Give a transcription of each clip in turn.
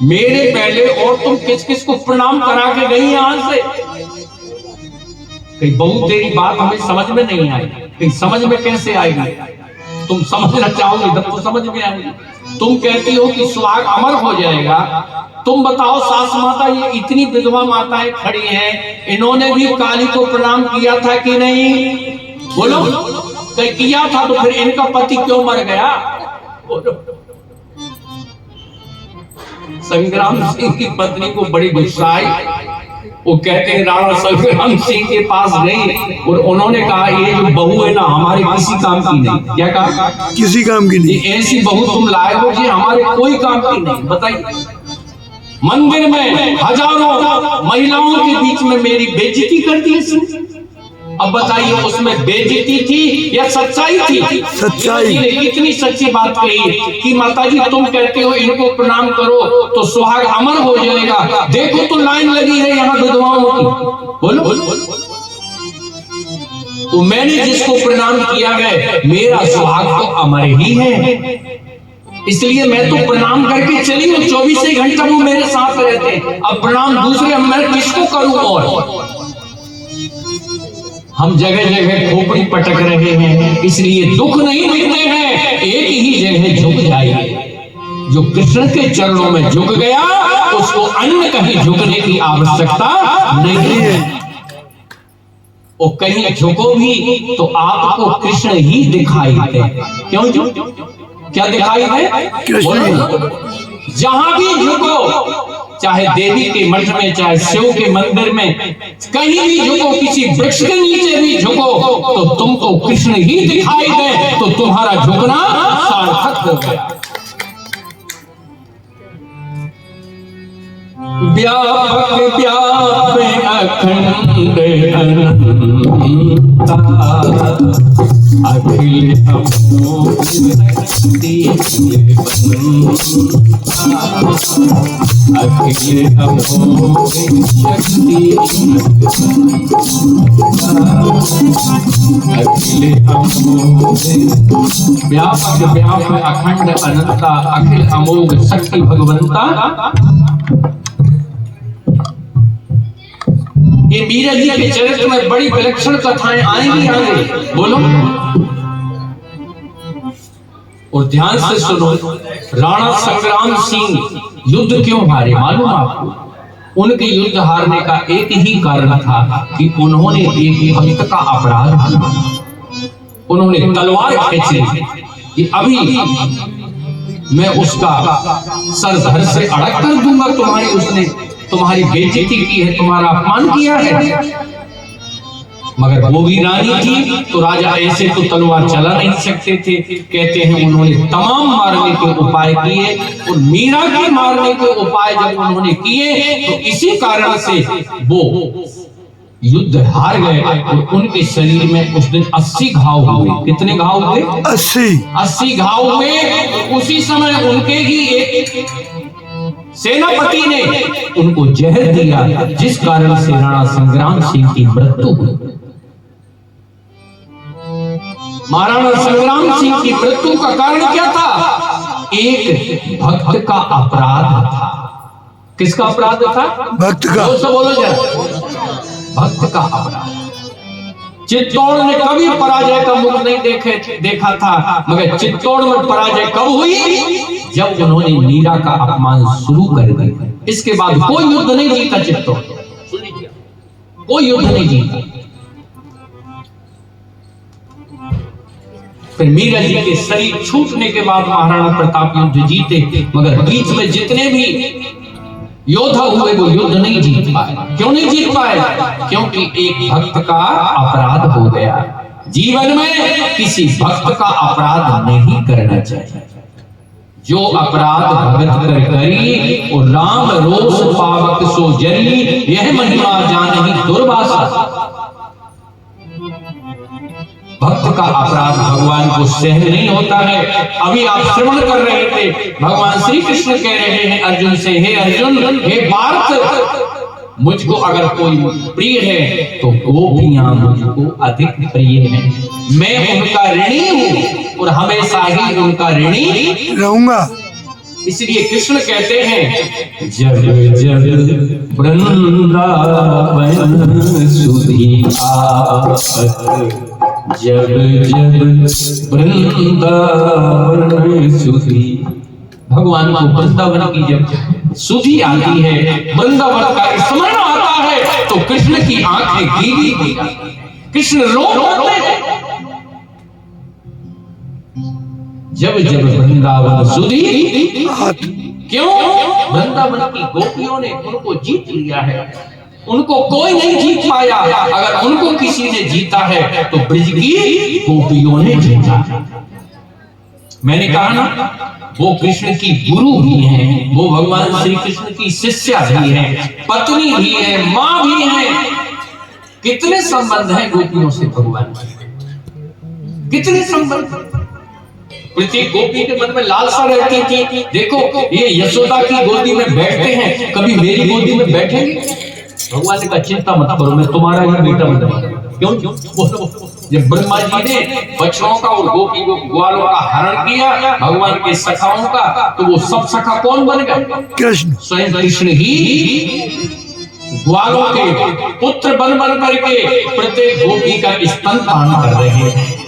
मेरे पहले और तुम किस किस को प्रणाम करा के गई यहां से? कहीं बहू तेरी बात हमें समझ में नहीं आई, कहीं समझ में कैसे आएगी? तुम समझना चाहोगे तब तो समझ में आएगी। तुम कहती हो कि सुहाग अमर हो जाएगा। तुम बताओ सास माता, ये इतनी विधवा माताएं खड़ी हैं, इन्होंने भी काली को प्रणाम किया था कि नहीं? बोलो, कहीं किया था तो फिर इनका पति क्यों मर गया? संग्राम सिंह की पत्नी को बड़ी गुस्सा आई। वो कहते हैं राणा संग्राम सिंह के पास गई और उन्होंने कहा ये जो बहू है ना हमारे किसी काम की नहीं। क्या कहा? किसी काम की नहीं। ऐसी बहू तुम लाए हो जी हमारे कोई काम की नहीं। बताइए, मंदिर में हजारों महिलाओं के बीच में मेरी बेइज्जती कर दी इसने। अब बताइए उसमें बेइज्जती थी या सच्चाई थी? सच्चाई। इतनी सच्ची बात कही कि माताजी तुम कहते हो इनको प्रणाम करो तो सुहाग अमर हो जाएगा। देखो तो लाइन लगी है यहाँ विधवाओं की। बोलो, तो मैंने जिसको प्रणाम किया है मेरा सुहाग तो अमर ही है, इसलिए मैं तो प्रणाम करके चली हूँ। 24 घंटा वो मेरे साथ रहते हैं। अब प्रणाम दूसरे मैं किसको करूं? और हम जगह जगह खोपड़ी पटक रहे हैं, इसलिए दुख नहीं मिलते हैं, एक ही जगह झुक जाइए। जो कृष्ण के चरणों में झुक गया उसको अन्य कहीं झुकने की आवश्यकता नहीं है। और कहीं झुको भी तो आपको कृष्ण ही दिखाई दे। क्यों? क्या दिखाई दे? जहां भी झुको, चाहे देवी के मठ में, चाहे शिव के मंदिर में, कहीं भी झुको, किसी वृक्ष के नीचे भी झुको तो तुमको कृष्ण ही दिखाई दे तो तुम्हारा झुकना सार्थक हो गया। व्यापक व्यापे अखंड अनंता, अखिल अमोघ शक्ति अखिल अमोघ शक्ति अखिल अमोघ व्यापक व्याप अखंड अनंता, अखिल अमोघ शक्ति भगवंता। ये मीरा जी के चरित्र में बड़ी विलक्षण कथाएं आएंगी आगे। बोलो, और ध्यान से सुनो। राणा संग्राम सिंह युद्ध क्यों हारे मालूम आपको? उनके युद्ध हारने का एक ही कारण था कि उन्होंने एक भक्त का अपराध किया। उन्होंने तलवार खींच ली कि अभी मैं उसका सर धड़ से अड़क कर दूंगा। उसने तुम्हारी बेइज्जती की है, तुम्हारा अपमान किया है। मगर वो भी रानी थी तो राजा ऐसे तो तलवार चला नहीं सकते थे। कहते हैं उन्होंने तमाम मारने के उपाय किए और मीरा के मारने के उपाय जब उन्होंने किए तो इसी कारण से वो युद्ध हार गए और उनके शरीर में उस दिन 80 घाव हुए। कितने घाव हुए? 80 घाव हुए। उसी समय उनके ही एक सेनापति ने उनको जहर दिया, जिस कारण से राणा संग्राम सिंह की मृत्यु हुई। महाराणा संग्राम सिंह की मृत्यु का कारण क्या था? एक भक्त का अपराध था। किसका अपराध था? भक्त का। बोलो जरा, भक्त का अपराध। चित्तौड़ ने कभी पराजय का मुख नहीं देखा था, मगर चित्तौड़ में पराजय कब हुई? जब उन्होंने मीरा का अपमान शुरू कर दिया। इसके बाद कोई युद्ध नहीं जीता चित्तौड़, कोई युद्ध नहीं जीता। फिर मीरा जी के शरीर छूटने के बाद महाराणा प्रताप युद्ध जीते, मगर बीच में जितने भी योद्धा हुए वो युद्ध नहीं जीत पाए। क्यों नहीं जीत पाए? क्योंकि एक भक्त का अपराध हो गया। जीवन में किसी भक्त का अपराध नहीं करना चाहिए। जो अपराध भगत कर करी और राम रोष पावक सो जरी, यह महिमा जानहि दुर्वासा। भक्त का अपराध भगवान को सहन नहीं होता है। अभी आप श्रवण कर रहे थे, भगवान श्री कृष्ण कह रहे हैं अर्जुन से, हे अर्जुन, हे पार्थ, मुझको अगर कोई प्रिय है तो गोपियां मुझको अधिक प्रिय है। मैं उनका ऋणी हूं और हमेशा ही उनका ऋणी रहूंगा। इसलिए कृष्ण कहते हैं जब जब वृंदावन सुधी आवत, जब जब वृंदावन सुधी, भगवान को वृंदावन की जब सुधी आती है, वृंदावन का स्मरण आता है, तो कृष्ण की आंखें गीली हो जाती हैं, कृष्ण रो पड़ते हैं। जब जब वृंदावन सुधी, क्यों? वृंदावन की गोपियों ने उनको जीत लिया है, उनको कोई नहीं जीत पाया। अगर उनको किसी ने जीता है तो ब्रज की गोपियों ने जीता। मैंने कहा ना, वो कृष्ण की गुरु भी हैं, वो भगवान श्री कृष्ण की शिष्या भी है, पत्नी भी है, मां भी है। कितने संबंध हैं गोपियों से भगवान के, कितने संबंध। प्रत्येक गोपी के मन में लालसा रहती थी, देखो ये यशोदा की गोदी में बैठते हैं, कभी मेरी गोदी में बैठेंगे? भगवान ने कहा चिंता मत करो, मैं तुम्हारा ही बेटा बनूंगा। क्यों? जब ब्रह्मा जी ने बछड़ों का और गोपी ग्वालों का हरण किया, भगवान के सखाओं का, तो वो सब सखा कौन बन गए? कृष्ण। स्वयं कृष्ण ही ग्वालों के पुत्र बन करके प्रत्येक गोपी का स्तनपान कर रहे हैं।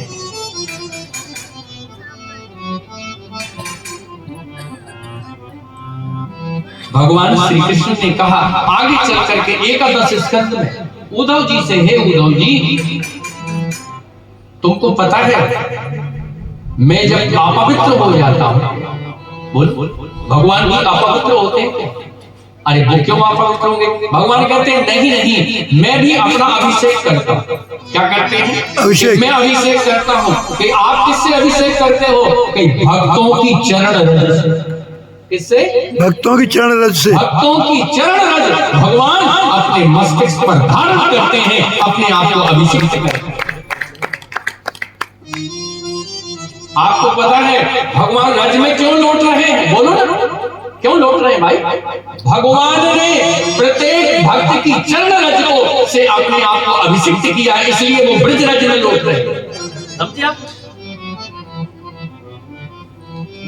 भगवान श्री कृष्ण ने कहा आगे चल करके 11 स्कंद में उद्धव जी से, हे उद्धव जी, तुमको पता है मैं जब अपवित्र हो जाता हूं, बोल भगवान भी अपवित्र होते हैं? अरे वो क्यों अपवित्र होंगे? भगवान कहते हैं नहीं नहीं, मैं भी अपना अभिषेक करता हूं। क्या करते हैं? अभिषेक। मैं अभिषेक करता हूं। कि आप किससे अभिषेक करते हो? कि भक्तों की चरण रज से। किससे? भक्तों की चरण रज से। भक्तों की चरण रज भगवान अपने मस्तिष्क पर धारण करते हैं, अपने आप को अभिषेक करते हैं। आपको पता है भगवान रज में क्यों लौट रहे हैं? बोलो ना, क्यों लौट रहे हैं भाई? भगवान ने प्रत्येक भक्त की चरण रज को से अपने आप को अभिषिक्त किया, इसलिए वो ब्रज रज में लौट रहे हैं। समझे आप?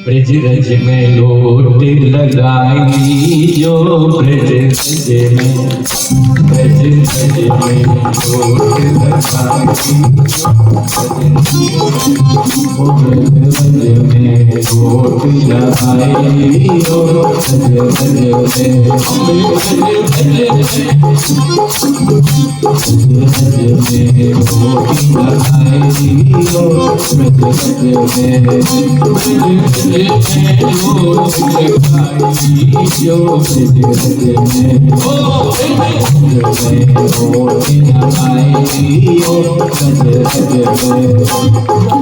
ब्रज रज में लोट लगाई जो ब्रज रज में, ब्रज रज में लोट लगाई, ब्रज रज में लोट लगाई जो ब्रज रज में,